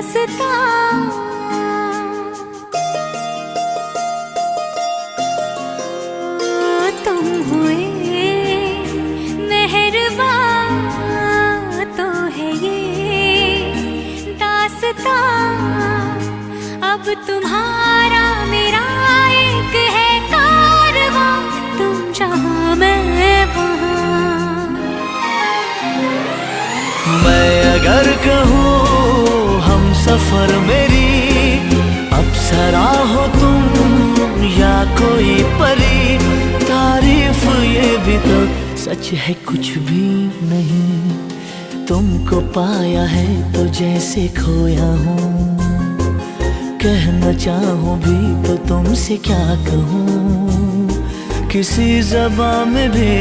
दास्तां। तुम हुए मेहरबान तो है ये दास्तां। अब तुम्हारा मेरा एक है कारवां, तुम जहां मैं वहां। मैं अगर कहूँ हम सफर मेरी अप्सरा हो तुम या कोई परी, तारीफ ये भी तो सच है कुछ भी नहीं। तुमको पाया है तो जैसे खोया हूँ, कहना चाहूँ भी तो तुमसे क्या कहूँ। किसी ज़बान में भी